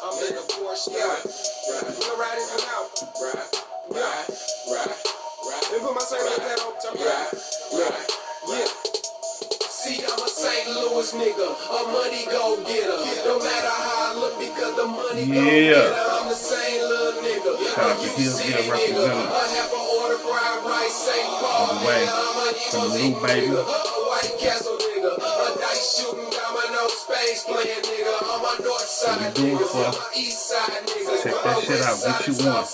I'm in the Porsche now. We'll ride this one out. Right. Let me put my St. Louis hat on. Yeah. See, I'm a St. Louis nigga, a money go getter. No matter how I look, because the money go getter. I'm the same little nigga. Shout out to Hillsville representative. I have an order fried rice, St. Paul. On the way from the new baby. A White Castle nigga, a dice shooting domino space playing nigga. On my north side nigga, on my east side nigga. Check that shit out. What you want?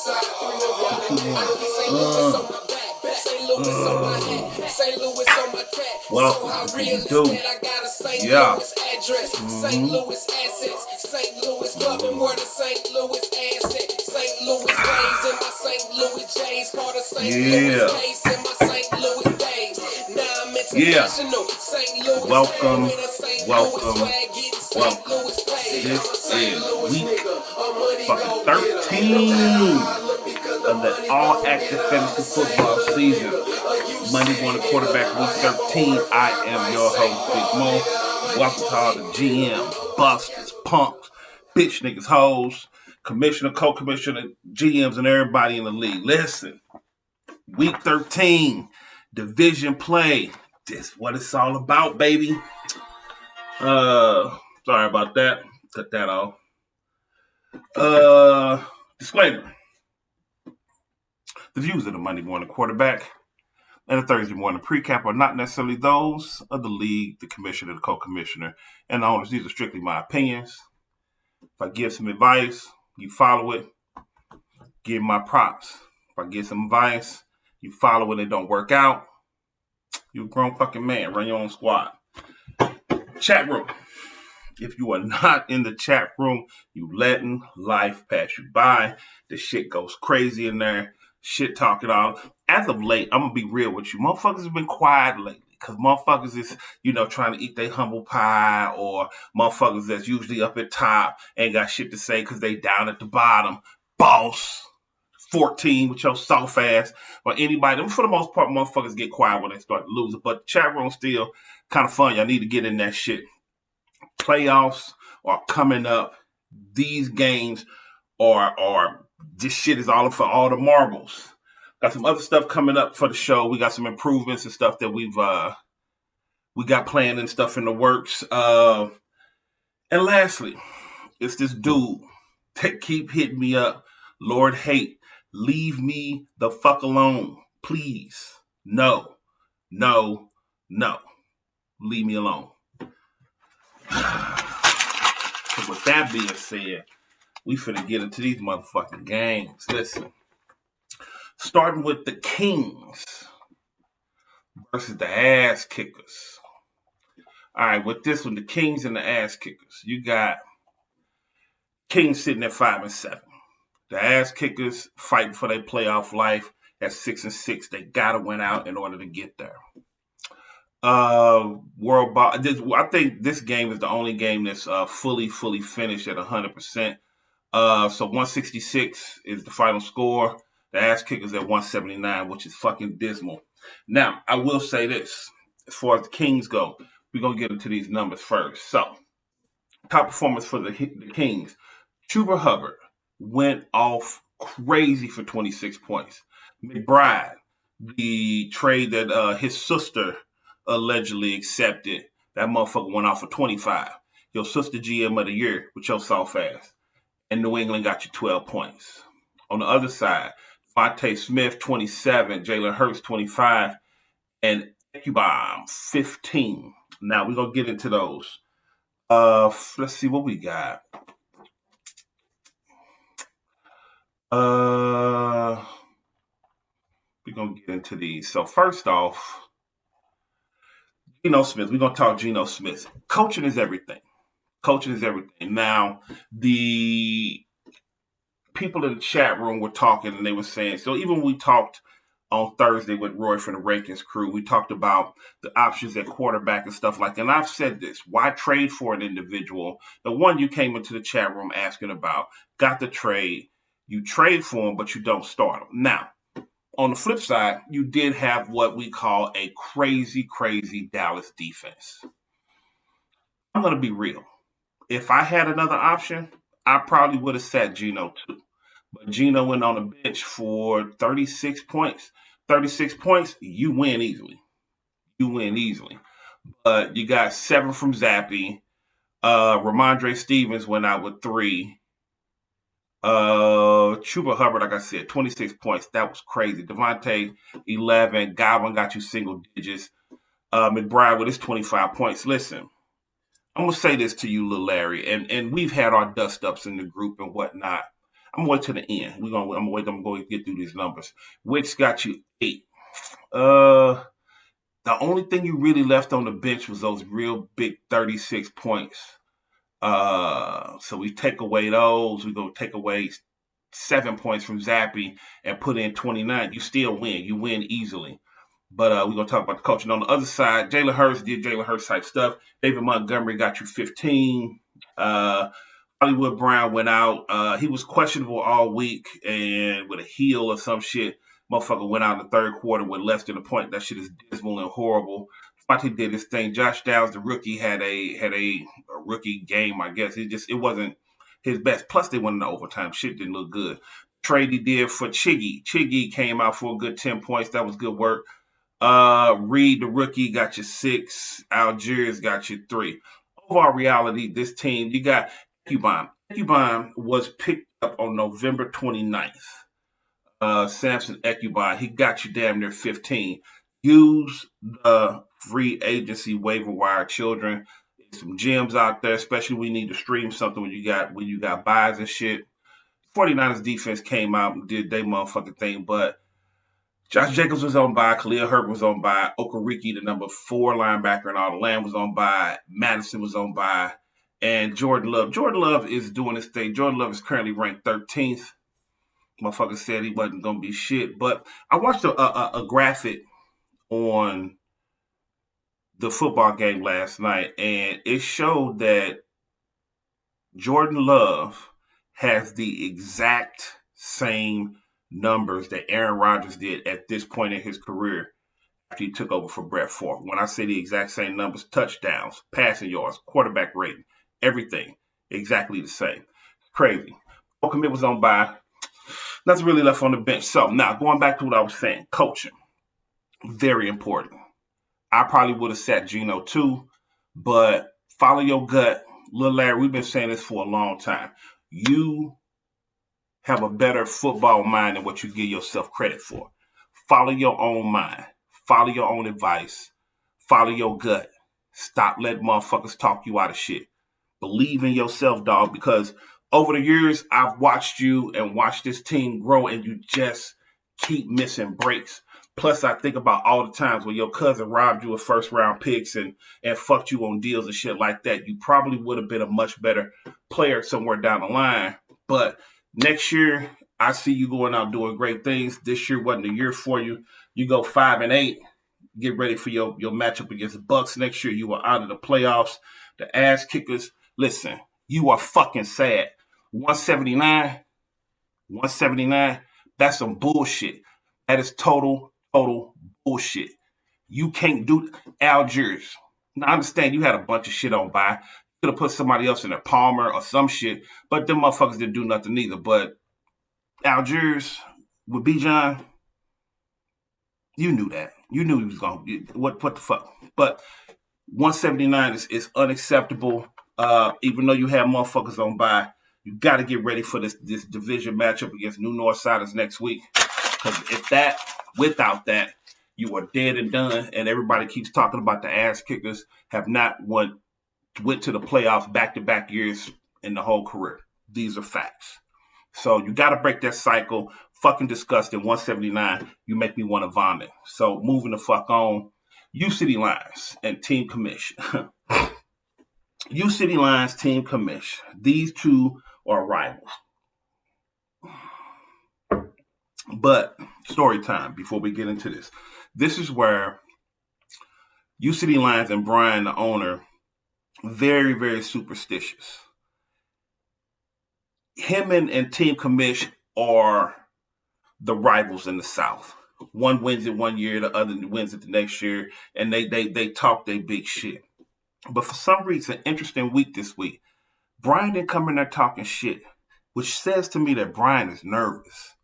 St. Louis on my cat. Welcome. So What you do? I got a St. Yeah. Louis address. St. Louis assets. St. Louis clubbing where the St. Louis asset. St. Louis ways in my St. Louis J's. Called a St. Louis case in my St. Louis days. Now I'm international. St. Louis. Welcome. This is week fucking 13 of the all-active fantasy football season. Monday morning quarterback week 13. I am your host, Big Mo. Welcome to all the GM, busters, punks, bitch niggas, hoes, commissioner, co-commissioner, GMs, and everybody in the league. Listen, week 13, division play. This is what it's all about, baby. Sorry about that. Cut that off. Disclaimer. The views of the Monday morning quarterback and the Thursday morning pre-cap are not necessarily those of the league, the commissioner, the co-commissioner, and the owners. These are strictly my opinions. If I give some advice, you follow it. Give my props. If I give some advice, you follow it and it don't work out, you're a grown fucking man. Run your own squad. Chat room. If you are not in the chat room, you letting life pass you by. The shit goes crazy in there. Shit talking all. As of late, I'm going to be real with you. Motherfuckers have been quiet lately because motherfuckers is, trying to eat their humble pie, or motherfuckers that's usually up at top ain't got shit to say because they down at the bottom. Boss 14 with your soft ass, or anybody. For the most part, motherfuckers get quiet when they start losing. But the chat room still kind of fun. Y'all need to get in that shit. Playoffs are coming up. These games are this shit is all for all the marbles. Got some other stuff coming up for the show. We got some improvements and stuff that we got planned and stuff in the works. And lastly, it's this dude that keep hitting me up. Lord hate, leave me the fuck alone, please. No. Leave me alone. So with that being said, we finna get into these motherfucking games. Listen, starting with the Kings versus the Ass Kickers. All right, with this one, the Kings and the Ass Kickers. You got Kings sitting at 5-7. The Ass Kickers fighting for their playoff life at 6-6. They gotta win out in order to get there. I think this game is the only game that's fully finished at 100%. So 166 is the final score. The Ass Kickers at 179, which is fucking dismal. Now, I will say this. As far as the Kings go, we're going to get into these numbers first. So, top performance for the Kings. Chuba Hubbard went off crazy for 26 points. McBride, the trade that his sister allegedly accepted, that motherfucker went off for 25. Your sister GM of the year with your soft ass. And New England got you 12 points. On the other side, Devontae Smith, 27, Jalen Hurts, 25, and Ecubomb, 15. Now, we're going to get into those. Let's see what we got. We're going to get into these. So, first off, Geno Smith. We're going to talk Geno Smith. Coaching is everything. Now, the people in the chat room were talking, and they were saying, so even when we talked on Thursday with Roy from the Rankins crew, we talked about the options at quarterback and stuff like that. And I've said this, why trade for an individual? The one you came into the chat room asking about, got the trade. You trade for him, but you don't start him. Now, on the flip side, you did have what we call a crazy Dallas defense. I'm going to be real. If I had another option, I probably would have sat Geno too. But Geno went on the bench for 36 points. 36 points, you win easily. You win easily. But you got 7 from Zappy. Ramondre Stevens went out with 3. Chuba Hubbard, like I said, 26 points. That was crazy. Devontae, 11. Godwin got you single digits. McBride with his 25 points. Listen, I'm gonna say this to you, Lil Larry, and we've had our dust ups in the group and whatnot. I'm gonna wait to the end. I'm going to get through these numbers. Wicks got you 8. The only thing you really left on the bench was those real big 36 points. So we take away those. We're going to take away 7 points from Zappy and put in 29. You still win. You win easily. But we're going to talk about the coaching. On the other side, Jalen Hurts did Jalen Hurts type stuff. David Montgomery got you 15. Hollywood Brown went out. He was questionable all week and with a heel or some shit. Motherfucker went out in the third quarter with less than a point. That shit is dismal and horrible. Fonte did his thing. Josh Downs, the rookie, had a rookie game. I guess it wasn't his best. Plus, they went into overtime. Shit didn't look good. Trade he did for Chiggy. Chiggy came out for a good 10 points. That was good work. Reed, the rookie, got you 6. Algiers got you 3. Overall reality, this team, you got Ecubon. Ecubon was picked up on November 29th. Samson Ecubon, he got you damn near 15. Use the free agency waiver wire, children. There's some gems out there, especially when you need to stream something when you got buys and shit. 49ers defense came out and did their motherfucking thing, but Josh Jacobs was on by, Khalil Herbert was on by, Okereke, the number 4 linebacker, and all the Lamb was on by, Madison was on by, and Jordan Love. Jordan Love is doing his thing. Jordan Love is currently ranked 13th. Motherfucker said he wasn't going to be shit. But I watched a graphic on the football game last night, and it showed that Jordan Love has the exact same numbers that Aaron Rodgers did at this point in his career after he took over for Brett Favre. When I say the exact same numbers, touchdowns, passing yards, quarterback rating, everything exactly the same. Crazy. Commit was on by. Nothing really left on the bench. So now going back to what I was saying, coaching, very important. I probably would have sat Geno too, but follow your gut. Lil Larry, we've been saying this for a long time. You have a better football mind than what you give yourself credit for. Follow your own mind. Follow your own advice. Follow your gut. Stop letting motherfuckers talk you out of shit. Believe in yourself, dog, because over the years, I've watched you and watched this team grow, and you just keep missing breaks. Plus, I think about all the times when your cousin robbed you of first-round picks and fucked you on deals and shit like that. You probably would have been a much better player somewhere down the line. But next year, I see you going out doing great things. This year wasn't the year for you. You go 5-8. Get ready for your matchup against the Bucks next year. You are out of the playoffs. The ass kickers. Listen, you are fucking sad. 179, that's some bullshit. That is total bullshit. You can't do Algiers. Now, I understand you had a bunch of shit on by. Could have put somebody else in there, Palmer or some shit, but them motherfuckers didn't do nothing either. But Algiers with Bijan, you knew that. You knew he was going to, what the fuck. But 179 is unacceptable. Even though you have motherfuckers on by, you got to get ready for this division matchup against New Northsiders next week. Because without that, you are dead and done. And everybody keeps talking about the ass kickers have not went to the playoffs back-to-back years in the whole career. These are facts. So you got to break that cycle. Fucking disgusting. 179, you make me want to vomit. So moving the fuck on. U-City Lions and Team Commish. U-City Lions, Team Commish. These two are rivals. But story time before we get into this. This is where U-City Lions and Brian, the owner, very, very superstitious. Him and Team Commish are the rivals in the South. One wins it one year, the other wins it the next year, and they talk their big shit. But for some reason, interesting week this week. Brian didn't come in there talking shit, which says to me that Brian is nervous.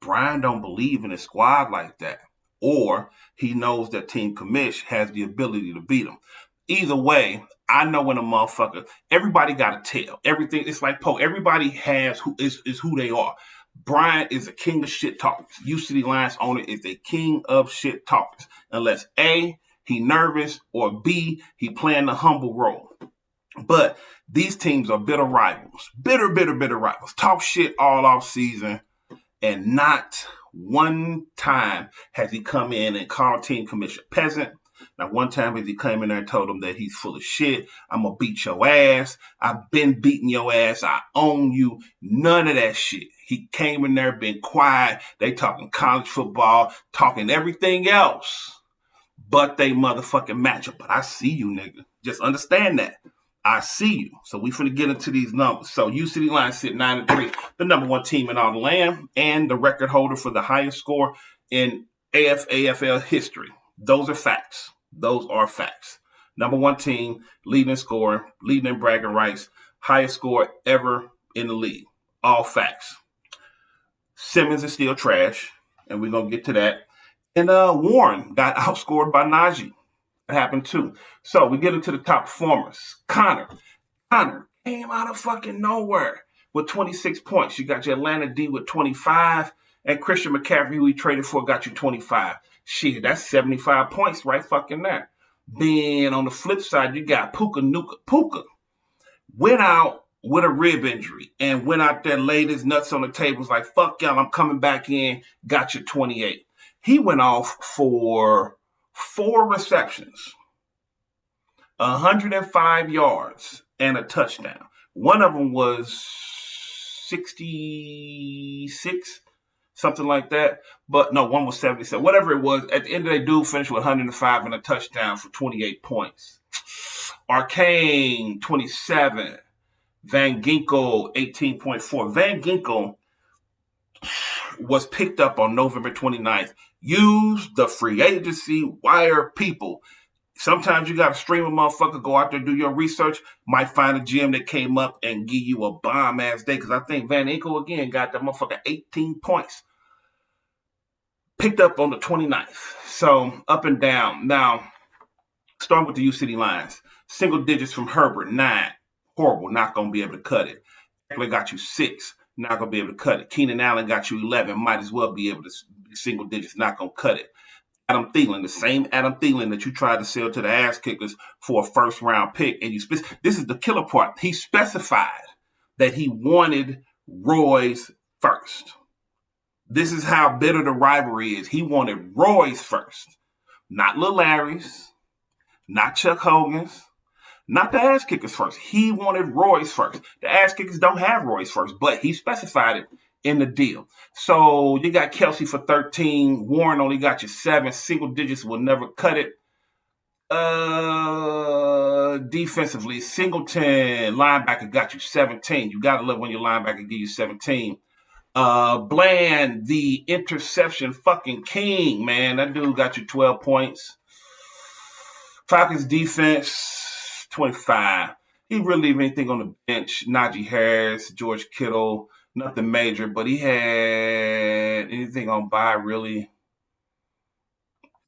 Brian don't believe in his squad like that. Or he knows that Team Commish has the ability to beat him. Either way, I know when a motherfucker, everybody got a tell. Everything, it's like Poe. Everybody has who is who they are. Brian is a king of shit talkers. U-City Lions owner is a king of shit talkers. Unless A, he nervous, or B, he playing the humble role. But these teams are bitter rivals. Bitter rivals. Talk shit all off season. And not one time has he come in and called Team Commish peasant. Not one time has he come in there and told him that he's full of shit. I'm going to beat your ass. I've been beating your ass. I own you. None of that shit. He came in there, been quiet. They talking college football, talking everything else but they motherfucking matchup. But I see you, nigga. Just understand that. I see you. So we finna get into these numbers. So U-City Lions sit 9-3, the number one team in all the land, and the record holder for the highest score in AFL history. Those are facts. Those are facts. Number one team, leading in scoring, leading in bragging rights, highest score ever in the league. All facts. Simmons is still trash, and we're gonna get to that. And Warren got outscored by Najee. That happened too. So we get into the top performers. Connor came out of fucking nowhere with 26 points. You got your Atlanta D with 25, and Christian McCaffrey, who we traded for, got you 25. Shit, that's 75 points right fucking there. Then on the flip side, you got Puka Nuka. Puka went out with a rib injury and went out there, laid his nuts on the table, was like, fuck y'all, I'm coming back in, got you 28. He went off for 4 receptions, 105 yards, and a touchdown. One of them was 66, something like that. But no, one was 77. Whatever it was, at the end of the day, dude finished with 105 and a touchdown for 28 points. Arcane, 27. Van Ginkel, 18.4. Van Ginkel was picked up on November 29th. Use the free agency wire, people. Sometimes you got to stream a motherfucker, go out there, do your research, might find a GM that came up and give you a bomb-ass day, because I think Van Ginkel, again, got that motherfucker 18 points. Picked up on the 29th. So, up and down. Now, starting with the U-City Lions. Single digits from Herbert, 9. Horrible, not going to be able to cut it. Eckler got you 6. Not going to be able to cut it. Keenan Allen got you 11. Might as well be able to single digits. Not going to cut it. Adam Thielen, the same Adam Thielen that you tried to sell to the ass kickers for a first-round pick. And this is the killer part. He specified that he wanted Roy's first. This is how bitter the rivalry is. He wanted Roy's first. Not Lil Larry's. Not Chuck Hogan's. Not the ass kickers first. He wanted Roy's first. The ass kickers don't have Roy's first, but he specified it in the deal. So you got Kelsey for 13. Warren only got you 7. Single digits will never cut it. Defensively, Singleton, linebacker, got you 17. You got to love when your linebacker give you 17. Bland, the interception fucking king, man. That dude got you 12 points. Falcons defense, 25. He really leave anything on the bench. Najee Harris, George Kittle, nothing major, but he had anything on bye, really.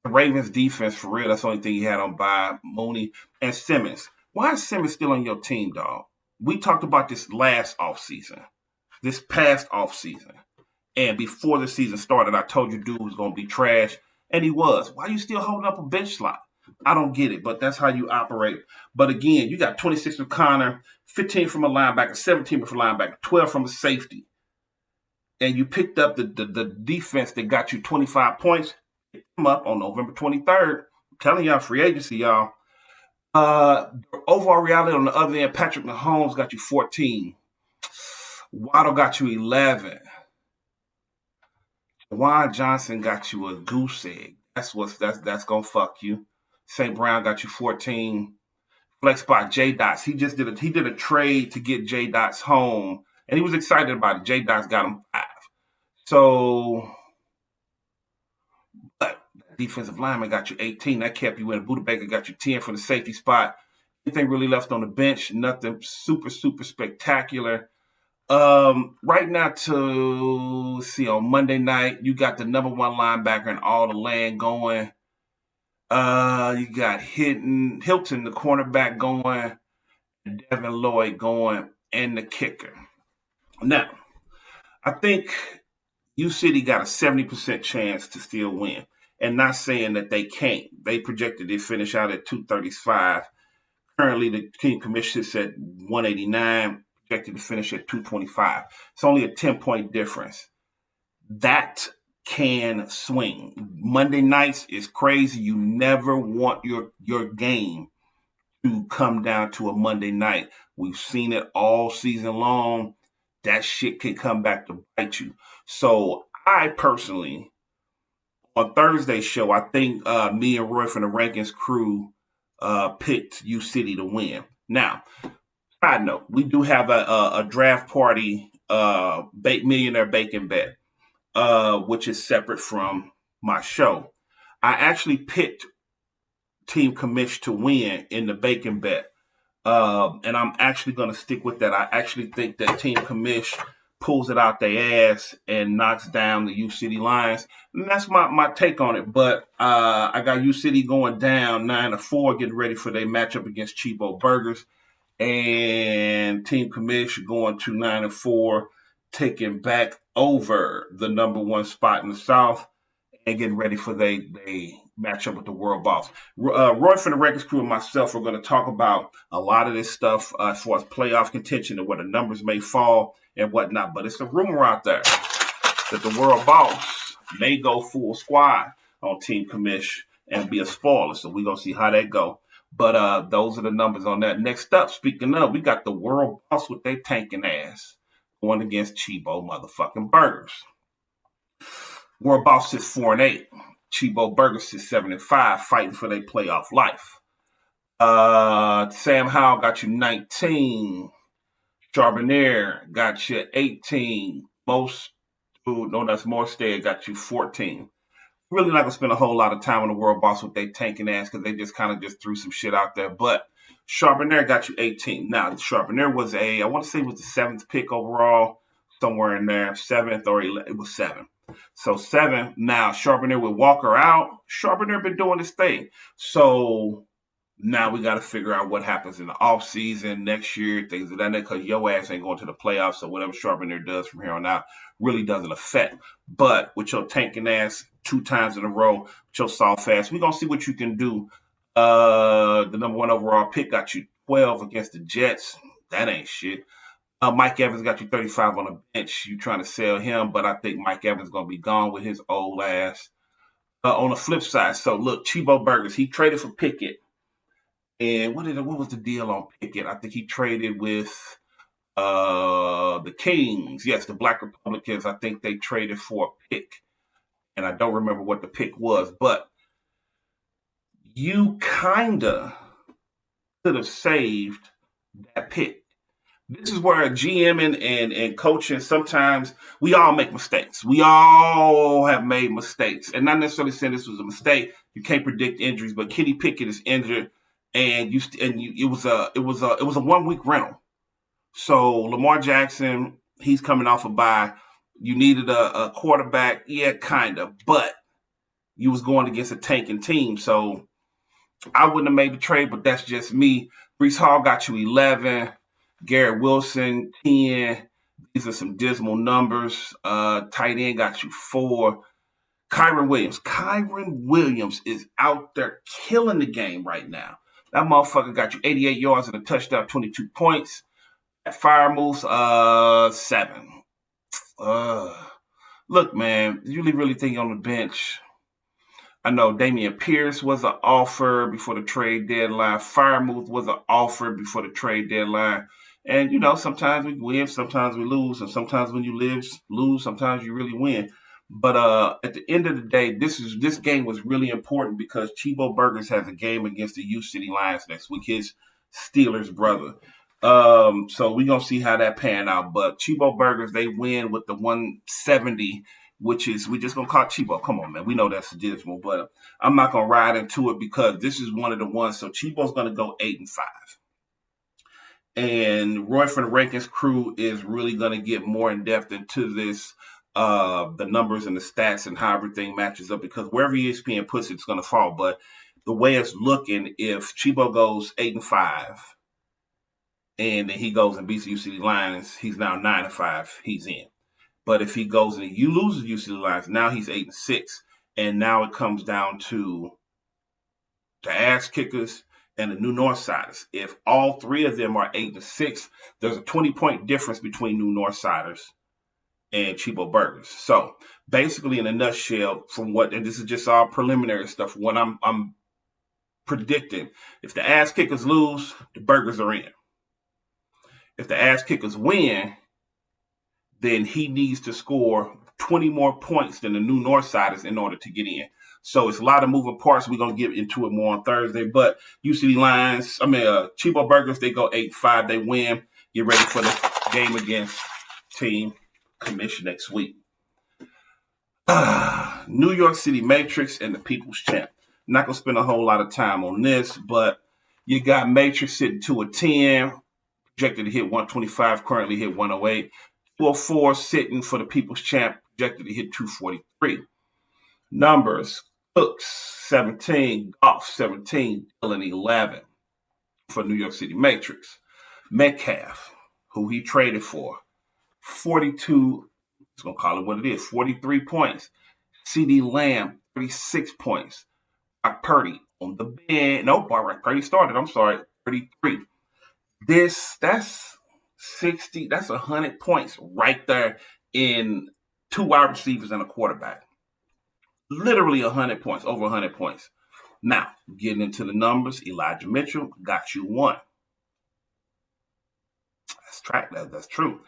The Ravens defense, for real, that's the only thing he had on bye. Mooney and Simmons. Why is Simmons still on your team, dog? We talked about this last offseason, this past offseason. And before the season started, I told you dude was going to be trash, and he was. Why are you still holding up a bench slot? I don't get it, but that's how you operate. But again, you got 26 from Connor, 15 from a linebacker, 17 from a linebacker, 12 from a safety. And you picked up the defense that got you 25 points. Picked them up on November 23rd. I'm telling y'all, free agency, y'all. Overall reality on the other end, Patrick Mahomes got you 14. Waddle got you 11. Juwan Johnson got you a goose egg. That's gonna fuck you. St. Brown got you 14. Flex spot J Dots. He did a trade to get J Dots home, and he was excited about it. J Dots got him 5. So, but defensive lineman got you 18. That kept you in. Buda Baker got you 10 for the safety spot. Anything really left on the bench? Nothing super spectacular. Right now to see on Monday night, you got the number one linebacker in all the land going. You got Hilton, the cornerback going, and Devin Lloyd going, and the kicker. Now, I think U City got a 70% chance to still win. And not saying that they can't. They projected they finish out at 235. Currently, the team commission sits at 189, projected to finish at 225. It's only a 10-point difference. That can swing. Monday nights is crazy. You never want your game to come down to a Monday night. We've seen it all season long. That shit can come back to bite you. So I personally, on Thursday's show, I think me and Roy from the Rankins crew picked U City to win. Now, side note, we do have a draft party millionaire bacon bet, which is separate from my show. I actually picked Team Commish to win in the bacon bet. And I'm actually going to stick with that. I actually think that Team Commish pulls it out their ass and knocks down the U City Lions. And that's my take on it. But I got U City going down 9-4, getting ready for their matchup against Chibo Burgers. And Team Commish going to 9-4, taking back over the number one spot in the South and getting ready for they match up with the World Boss. Roy from the Records crew and myself are going to talk about a lot of this stuff as far as playoff contention and where the numbers may fall and whatnot. But it's a rumor out there that the World Boss may go full squad on Team Commish and be a spoiler. So we're going to see how that go. But those are the numbers on that. Next up, speaking of, we got the World Boss with their tanking ass going against Chibo motherfucking Burgers. World Boss is 4-8. Chibo Burgers is 7-5, fighting for their playoff life. Sam Howell got you 19. Charbonnier got you 18. Morstead got you 14. Really not going to spend a whole lot of time on the World Boss with their tanking ass because they just kind of just threw some shit out there. But Charbonnier got you 18. Now, Charbonnier was I want to say it was the 7th pick overall, somewhere in there, 7th or 11th. It was 7. So 7. Now, Charbonnier with Walker out. Charbonnier been doing his thing. So now we got to figure out what happens in the offseason next year, things of that nature, because your ass ain't going to the playoffs. So whatever Charbonnier does from here on out really doesn't affect. But with your tanking ass 2 times in a row, with your soft ass, we're going to see what you can do. The number 1 overall pick got you 12 against the Jets. That ain't shit. Mike Evans got you 35 on the bench. You trying to sell him, but I think Mike Evans is going to be gone with his old ass. On the flip side, so look, Chibo Burgers, he traded for Pickett. And what was the deal on Pickett? I think he traded with the Kings. Yes, the Black Republicans. I think they traded for a pick. And I don't remember what the pick was, but you kind of could have saved that pick. This is where GMing and coaching, sometimes we all make mistakes. We all have made mistakes. And not necessarily saying this was a mistake. You can't predict injuries, but Kenny Pickett is injured. And it was a 1-week rental. So Lamar Jackson, he's coming off a bye. You needed a quarterback, yeah, kind of, but you was going against a tanking team. So I wouldn't have made the trade, but that's just me. Breece Hall got you 11. Garrett Wilson 10. These are some dismal numbers. Tight end got you 4. Kyren Williams is out there killing the game right now. That motherfucker got you 88 yards and a touchdown, 22 points. At Firemoose, 7. Look, man, you really think on the bench. I know Damian Pierce was an offer before the trade deadline. Firemoose was an offer before the trade deadline. And, sometimes we win, sometimes we lose. And sometimes when you lose, sometimes you really win. But at the end of the day, this game was really important because Chibo Burgers has a game against the U City Lions next week, his Steelers brother. So we're going to see how that pan out. But Chibo Burgers, they win with the 170, which is, we just going to call Chibo. Come on, man. We know that's dismal, but I'm not going to ride into it because this is one of the ones. So Chibo's going to go 8-5. And Roy from the Rankins crew is really going to get more in depth into this, the numbers and the stats and how everything matches up, because wherever ESPN puts it, it's going to fall. But the way it's looking, if Chibo goes 8-5, and then he goes and beats the UCD Lions, he's now 9-5. He's in. But if he goes and you loses UCD Lions, now he's 8-6, and now it comes down to the ass kickers and the New Northsiders. If all three of them are 8-6, there's a 20-point difference between New Northsiders and Chibo Burgers. So basically, in a nutshell, from what, and this is just all preliminary stuff, what I'm predicting, if the ass kickers lose, the Burgers are in. If the ass kickers win, then he needs to score 20 more points than the New Northsiders in order to get in. So it's a lot of moving parts. We're going to get into it more on Thursday. But UCD Lions, Chibo Burgers, they go 8-5. They win. Get ready for the game against Team Commission next week. New York City Matrix and the People's Champ. Not going to spend a whole lot of time on this, but you got Matrix sitting 2-10, projected to hit 125, currently hit 108. 204 sitting for the People's Champ, projected to hit 243. Numbers: Cooks 17, Goff 17, Dillon 11 for New York City Matrix. Metcalf, who he traded for, 42, it's going to call it what it is, 43 points. CD Lamb, 36 points. Brock Purdy on the bench. No, Brock Purdy started, 33. That's 60, that's 100 points right there in two wide receivers and a quarterback. Literally 100 points, over 100 points. Now, getting into the numbers, Elijah Mitchell got you one. That's true.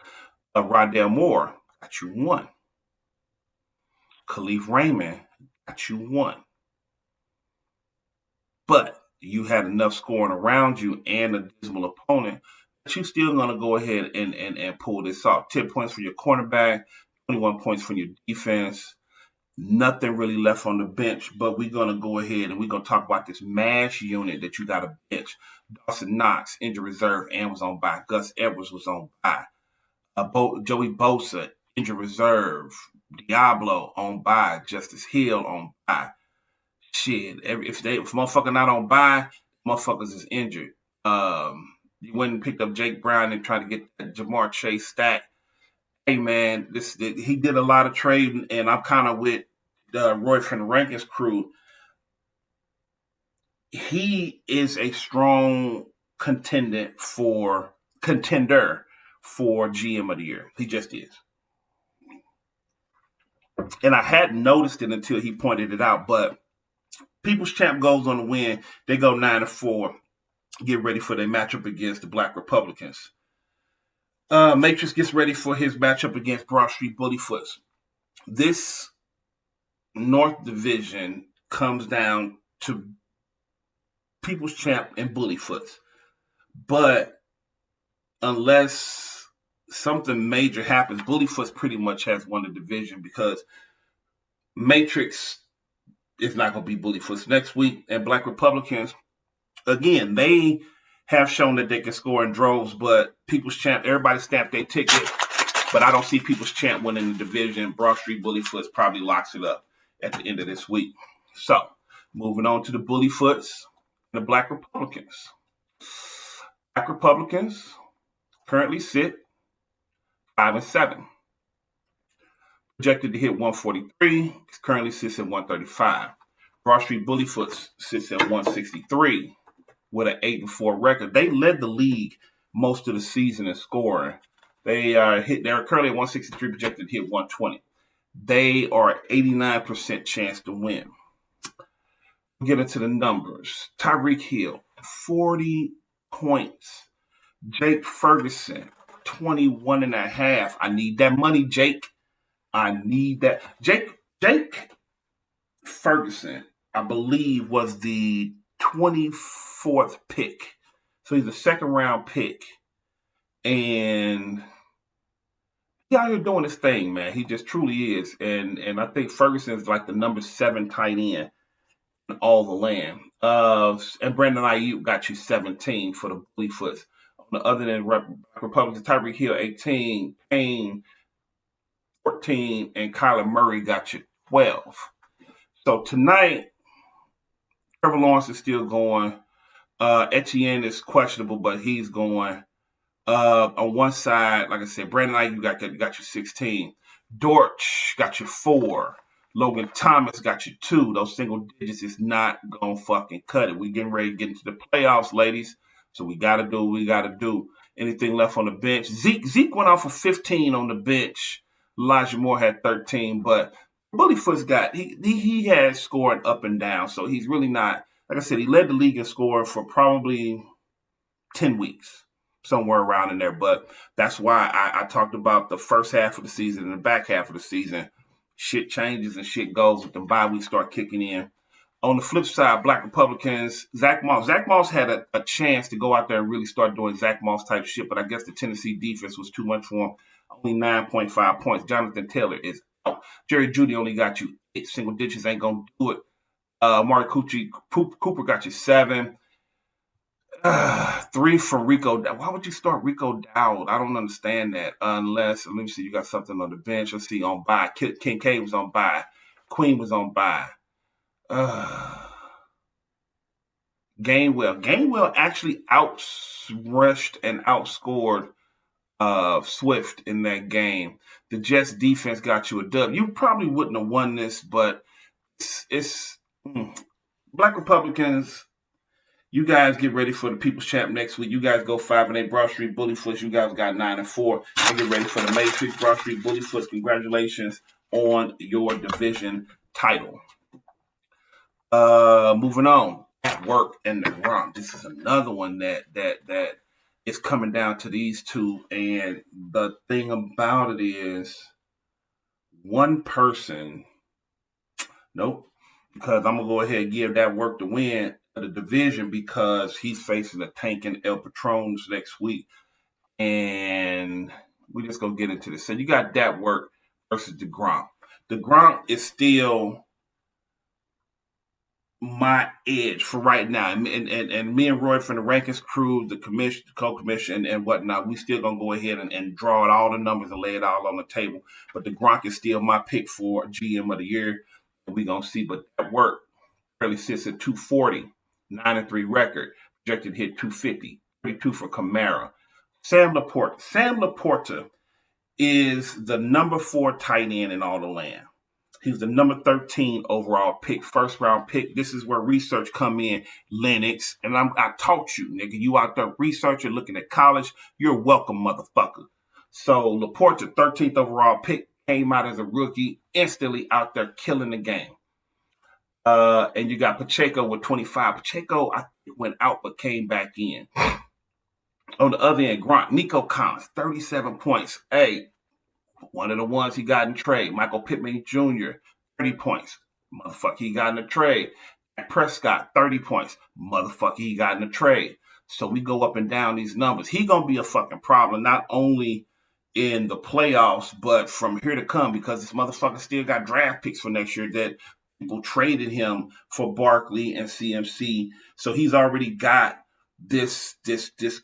Rondale Moore got you one. Khalif Raymond got you one. But you had enough scoring around you and a dismal opponent, but you're still going to go ahead and pull this off. 10 points for your cornerback, 21 points for your defense. Nothing really left on the bench, but we're going to go ahead and we're going to talk about this MASH unit that you got to bench. Dawson Knox, injured reserve, and was on bye. Gus Edwards was on bye. Joey Bosa, injured reserve. Diablo on bye. Justice Hill on bye. Shit, if motherfucker not on bye, motherfuckers is injured. You went and picked up Jake Brown and tried to get that Jamar Chase stack. Hey man, he did a lot of trading, and I'm kind of with Roy from the Rankins crew. He is a strong contender for GM of the year. He just is. And I hadn't noticed it until he pointed it out, but People's Champ goes on the win. They go 9-4. Get ready for their matchup against the Black Republicans. Matrix gets ready for his matchup against Broad Street Bullyfoots. This North Division comes down to People's Champ and Bullyfoots. But unless something major happens, Bullyfoots pretty much has won the division, because Matrix is not going to be Bullyfoots next week. And Black Republicans, again, they have shown that they can score in droves, but People's Champ, everybody stamped their ticket, but I don't see People's Champ winning the division. Broad Street Bullyfoots probably locks it up at the end of this week. So, moving on to the Bullyfoots and the Black Republicans. Black Republicans currently sit 5-7. Projected to hit 143. Currently sits at 135. Broad Street Bullyfoots sits at 163 with an 8-4 record. They led the league most of the season in scoring. They're currently at 163, projected to hit 120. They are 89% chance to win. We'll get into the numbers. Tyreek Hill, 40 points. Jake Ferguson, 21.5. I need that money, Jake. I need that. Jake Ferguson, I believe, was the 24th pick. So he's a second-round pick. And he out here doing his thing, man. He just truly is. And I think Ferguson is like the number 7 tight end in all the land. And Brandon Ayuk got you 17 for the Bullyfoots. On Other than Republicans, Tyreek Hill 18, Kane 14, and Kyler Murray got you 12. So tonight, Trevor Lawrence is still going. Etienne is questionable, but he's going. On one side, like I said, Brandon Ayuk got you 16. Dortch got you 4. Logan Thomas got you 2. Those single digits is not gonna fucking cut it. We getting ready to get into the playoffs, ladies. So we gotta do what we gotta do. Anything left on the bench? Zeke went off for 15 on the bench. Elijah Moore had 13, but Bullyfoot's got he has scored up and down, so he's really not. Like I said, he led the league in scoring for probably 10 weeks, somewhere around in there. But that's why I talked about the first half of the season and the back half of the season. Shit changes and shit goes with the bye weeks start kicking in. On the flip side, Black Republicans, Zach Moss had a chance to go out there and really start doing Zach Moss type shit, but I guess the Tennessee defense was too much for him. Only 9.5 points. Jonathan Taylor is out. Jerry Jeudy only got you 8 single digits. Ain't going to do it. Marty Cooper got you 7. 3 from Rico. Why would you start Rico Dowd? I don't understand that. Unless, let me see, you got something on the bench. Let's see, on bye. Kincaid was on bye. Queen was on bye. Gainwell actually outrushed and outscored Swift in that game. The Jets defense got you a dub. You probably wouldn't have won this, but it's Black Republicans. You guys get ready for the People's Champ next week. You guys go 5-8. Broad Street Bullyfoots. You guys got 9-4. And get ready for the Matrix. Broad Street Bullyfoots. Congratulations on your division title. Moving on. At work and the Gronk. This is another one that is coming down to these two. And the thing about it is, one person. Nope. Because I'm gonna go ahead and give that work the win of the division because he's facing a tanking El Patrons next week. And we just gonna get into this. So you got that work versus the Gronk. The Gronk is still my edge for right now. And me and Roy from the Rankings crew, the commission, the co-commission and whatnot, we still gonna go ahead and draw out all the numbers and lay it all on the table. But the Gronk is still my pick for GM of the year. We gonna see, but that work really sits at 240, 9-3 record, projected hit 250, 32 for Kamara. Sam Laporta is the number 4 tight end in all the land. He's the number 13 overall pick, first round pick. This is where research come in, Lennox. And I taught you, nigga. You out there researching, looking at college. You're welcome, motherfucker. So Laporta, 13th overall pick, came out as a rookie, instantly out there killing the game. And you got Pacheco with 25. Pacheco, I went out but came back in. On the other end, Gronk, Nico Collins, 37 points. Hey, one of the ones he got in trade. Michael Pittman Jr., 30 points. Motherfucker, he got in the trade. Prescott, 30 points. Motherfucker, he got in the trade. So we go up and down these numbers. He going to be a fucking problem, not only in the playoffs, but from here to come, because this motherfucker still got draft picks for next year that people traded him for Barkley and CMC. So he's already got this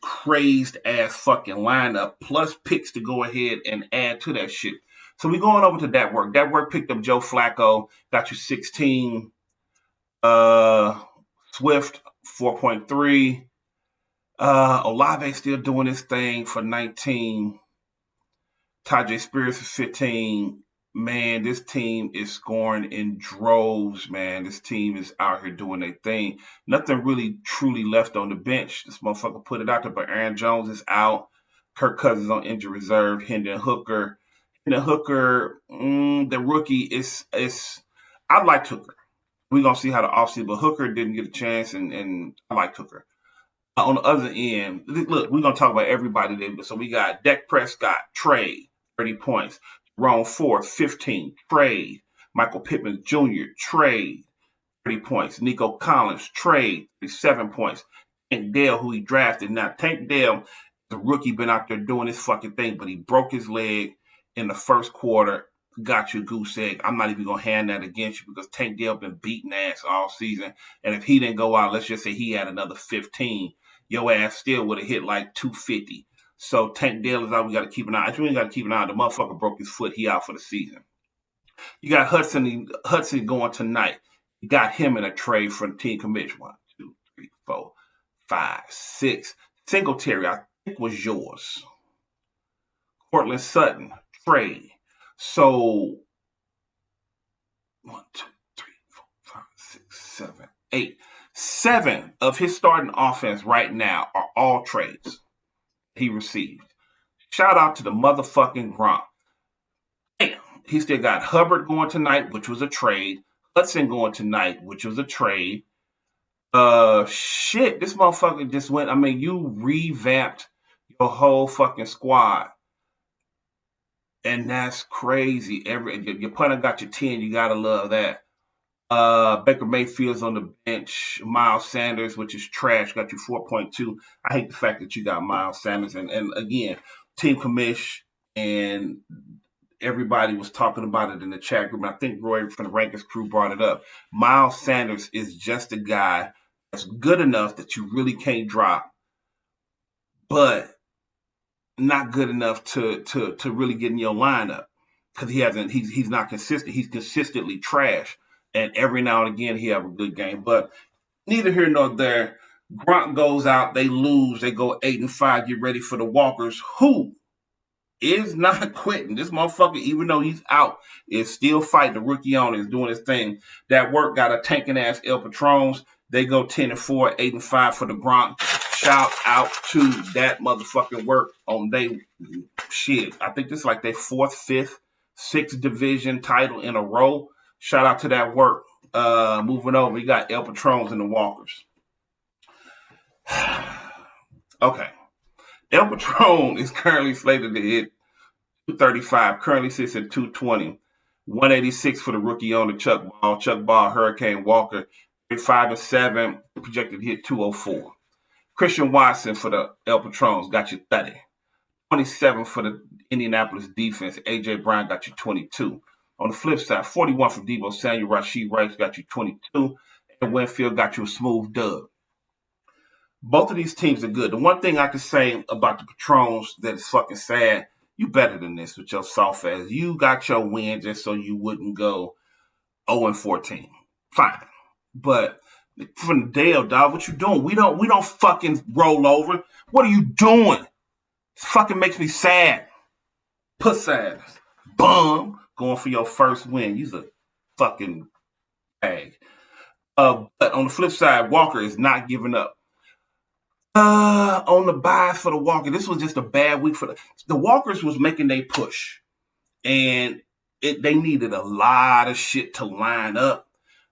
crazed ass fucking lineup plus picks to go ahead and add to that shit. So we going over to that work. That work picked up Joe Flacco, got you 16. Swift 4.3. Olave still doing his thing for 19. Tajay Spears for 15. Man, this team is scoring in droves, man. This team is out here doing their thing. Nothing really truly left on the bench. This motherfucker put it out there, but Aaron Jones is out. Kirk Cousins on injury reserve. Hendon Hooker. The rookie is I liked Hooker. We're going to see how the offseason, but Hooker didn't get a chance, and I liked Hooker. On the other end, look, we're going to talk about everybody there. So we got Dak Prescott, trade, 30 points. Ron Ford, 15, trade. Michael Pittman Jr., trade, 30 points. Nico Collins, trade, 37 points. Tank Dell, who he drafted. Now, Tank Dell, the rookie, been out there doing his fucking thing, but he broke his leg in the first quarter. Got you, goose egg. I'm not even going to hand that against you because Tank Dell been beating ass all season. And if he didn't go out, let's just say he had another 15. your ass still would have hit like 250. So Tank Dell is out. We got to keep an eye. I really got to keep an eye on the motherfucker. Broke his foot. He out for the season. You got Hudson going tonight. You got him in a trade for the team commission. 1, 2, 3, 4, 5, 6. Singletary, I think, was yours. Cortland Sutton, trade. So 1, 2, 3, 4, 5, 6, 7, 8. 7 of his starting offense right now are all trades he received. Shout out to the motherfucking Gronk. Damn, he still got Hubbard going tonight, which was a trade. Hudson going tonight, which was a trade. Shit, this motherfucker just went. I mean, you revamped your whole fucking squad. And that's crazy. Your punter got your 10. You gotta love that. Baker Mayfield's on the bench. Miles Sanders, which is trash, got you 4.2. I hate the fact that you got Miles Sanders. And again, team commish and everybody was talking about it in the chat group. And I think Roy from the Rankings crew brought it up. Miles Sanders is just a guy that's good enough that you really can't drop, but not good enough to really get in your lineup because he's not consistent. He's consistently trash. And every now and again, he have a good game. But neither here nor there. Gronk goes out. They lose. They go 8-5. Get ready for the Walkers, who is not quitting. This motherfucker, even though he's out, is still fighting. The rookie owner is doing his thing. That work got a tanking ass El Patrons. They go 10-4, 8-5 for the Gronk. Shout out to that motherfucking work on they shit. I think this is like their 4th, 5th, 6th division title in a row. Shout out to that work. Moving over, you got El Patrons and the Walkers. Okay. El Patron is currently slated to hit 235. Currently sits at 220. 186 for the rookie owner Chuck Ball. Chuck Ball, Hurricane Walker, 5-7, projected to hit 204. Christian Watson for the El Patrons got you 30. 27 for the Indianapolis defense. A.J. Brown got you 22. On the flip side, 41 for Deebo Samuel. Rashee Rice got you 22. And Winfield got you a smooth dub. Both of these teams are good. The one thing I can say about the Patrons that is fucking sad, you better than this with your soft ass. You got your win just so you wouldn't go 0-14. Fine. But from the Dale, dog, what you doing? We don't fucking roll over. What are you doing? It fucking makes me sad. Puss ass. Bum. Going for your first win. You's a fucking bag. But on the flip side, Walker is not giving up. On the buys for the Walker, this was just a bad week for the Walkers was making their push. And they needed a lot of shit to line up.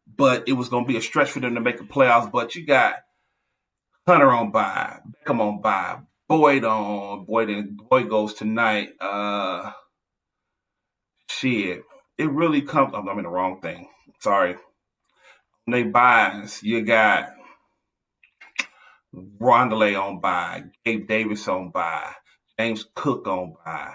But it was going to be a stretch for them to make the playoffs. But you got Hunter on bye. Beckham on bye. Boyd on. Boyd goes tonight. Shit. It really comes. I'm in the wrong thing. Sorry. When they buys, you got Rondelay on bye. Gabe Davis on bye. James Cook on bye.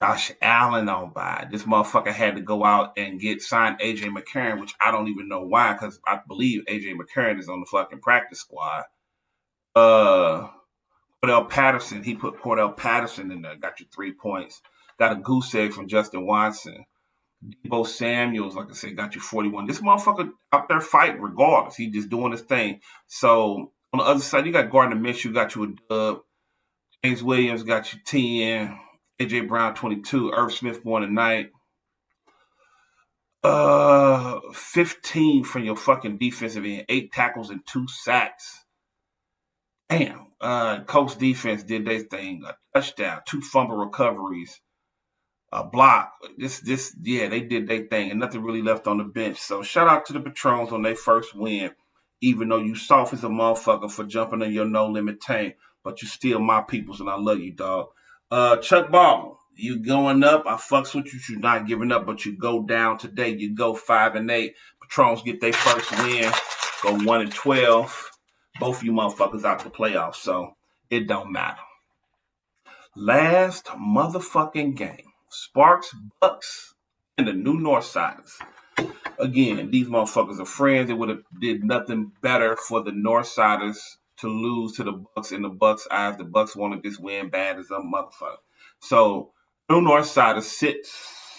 Josh Allen on bye. This motherfucker had to go out and signed A.J. McCarron, which I don't even know why, because I believe A.J. McCarron is on the fucking practice squad. Cordell Patterson, he put Cordell Patterson in there, got you 3 points. Got a goose egg from Justin Watson. Deebo Samuels, like I said, got you 41. This motherfucker out there fighting regardless. He just doing his thing. So on the other side, you got Gardner Minshew, got you a dub. James Williams got you 10. A.J. Brown, 22. Irv Smith, born tonight. 15 from your fucking defensive end. 8 tackles and 2 sacks. Damn. Colts defense did their thing. A touchdown, 2 fumble recoveries, a block. They did their thing, and nothing really left on the bench. So shout out to the Patrons on their first win, even though you soft as a motherfucker for jumping in your no limit tank, but you still my peoples, and I love you, dog. Chuck Ball, you going up. I fucks with you. You're not giving up, but you go down today. You go 5-8. Patrons get their first win, go 1-12. Both of you motherfuckers out the playoffs, so it don't matter. Last motherfucking game. Sparks, Bucks, and the new Northsiders. Again, these motherfuckers are friends. They would have did nothing better for the Northsiders to lose to the Bucks. In the Bucks' eyes, the Bucks wanted this win bad as a motherfucker. So New Northsiders sit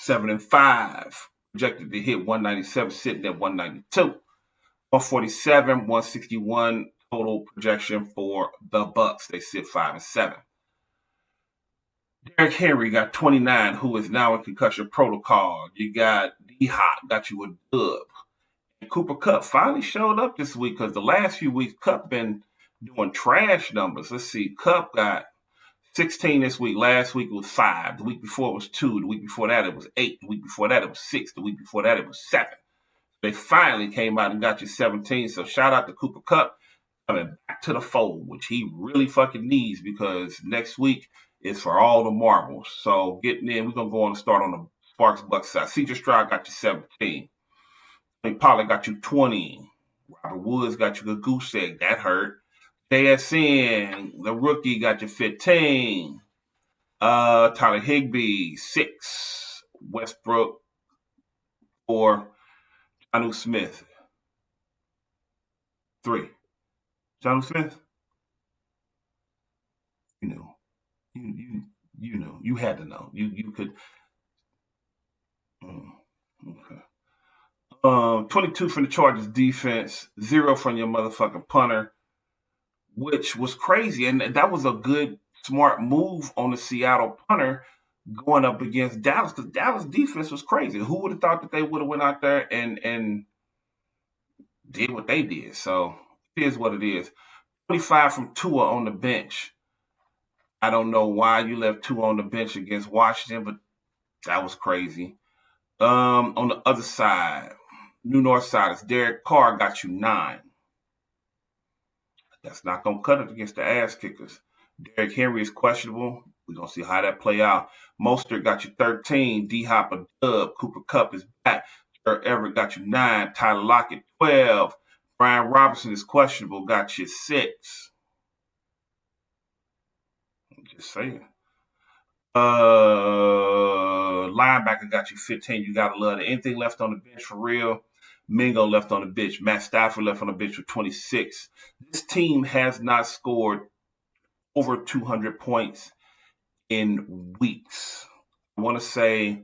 7-5, projected to hit 197, sitting at 192. 147, 161 total projection for the Bucks. They sit 5-7. Derrick Henry got 29, who is now in concussion protocol. You got D-Hop, got you a dub. And Cooper Kupp finally showed up this week because the last few weeks, Kupp been doing trash numbers. Let's see, Kupp got 16 this week. Last week it was 5. The week before it was 2. The week before that it was 8. The week before that it was 6. The week before that it was 7. They finally came out and got you 17. So shout out to Cooper Kupp coming back to the fold, which he really fucking needs because next week is for all the marbles. So getting in, we're going to go on and start on the Sparks Bucks side. CJ Stroud got you 17. Pollard got you 20. Robert Woods got you a goose egg. That hurt. JSN, the rookie, got you 15. Tyler Higbee, 6. Westbrook, 4. Jonnu Smith, 3. Jonnu Smith? You knew. You knew. You had to know. You could. Okay. 22 from the Chargers defense, 0 from your motherfucking punter, which was crazy. And that was a good, smart move on the Seattle punter going up against Dallas because Dallas defense was crazy. Who would have thought that they would have went out there and did what they did? So it is what it is. 25 from Tua on the bench. I don't know why you left Tua on the bench against Washington, but that was crazy. On the other side, New Northsiders, Derek Carr got you 9. That's not going to cut it against the ass kickers. Derrick Henry is questionable. We're going to see how that play out. Mostert got you 13. D-Hop a dub. Cooper Kupp is back. Everett got you 9. Tyler Lockett 12. Brian Robinson is questionable. Got you 6. I'm just saying. Linebacker got you 15. You got to love it. Anything left on the bench for real? Mingo left on the bench. Matt Stafford left on the bench with 26. This team has not scored over 200 points in weeks. I want to say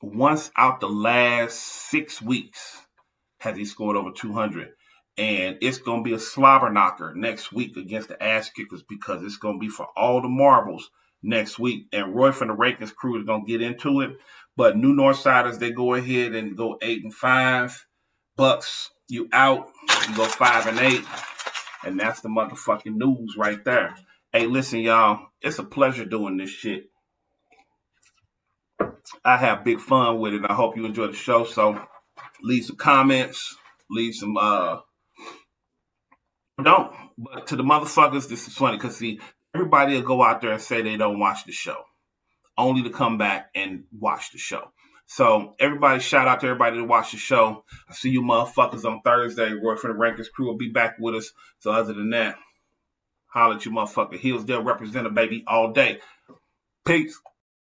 once out the last 6 weeks has he scored over 200. And it's going to be a slobber knocker next week against the ass kickers because it's going to be for all the marbles next week. And Roy from the Rakins crew is going to get into it. But New Northsiders, they go ahead and go 8-5. Bucks, you out. You go 5-8. And that's the motherfucking news right there. Hey, listen, y'all. It's a pleasure doing this shit. I have big fun with it. I hope you enjoy the show. So leave some comments. Leave some, don't. But to the motherfuckers, this is funny. Because, see, everybody will go out there and say they don't watch the show. Only to come back and watch the show. So everybody, shout out to everybody that watch the show. I see you motherfuckers on Thursday. Roy from the Rankins crew will be back with us. So other than that, holla at you motherfucker. Hillsdale representative, baby, all day. Peace.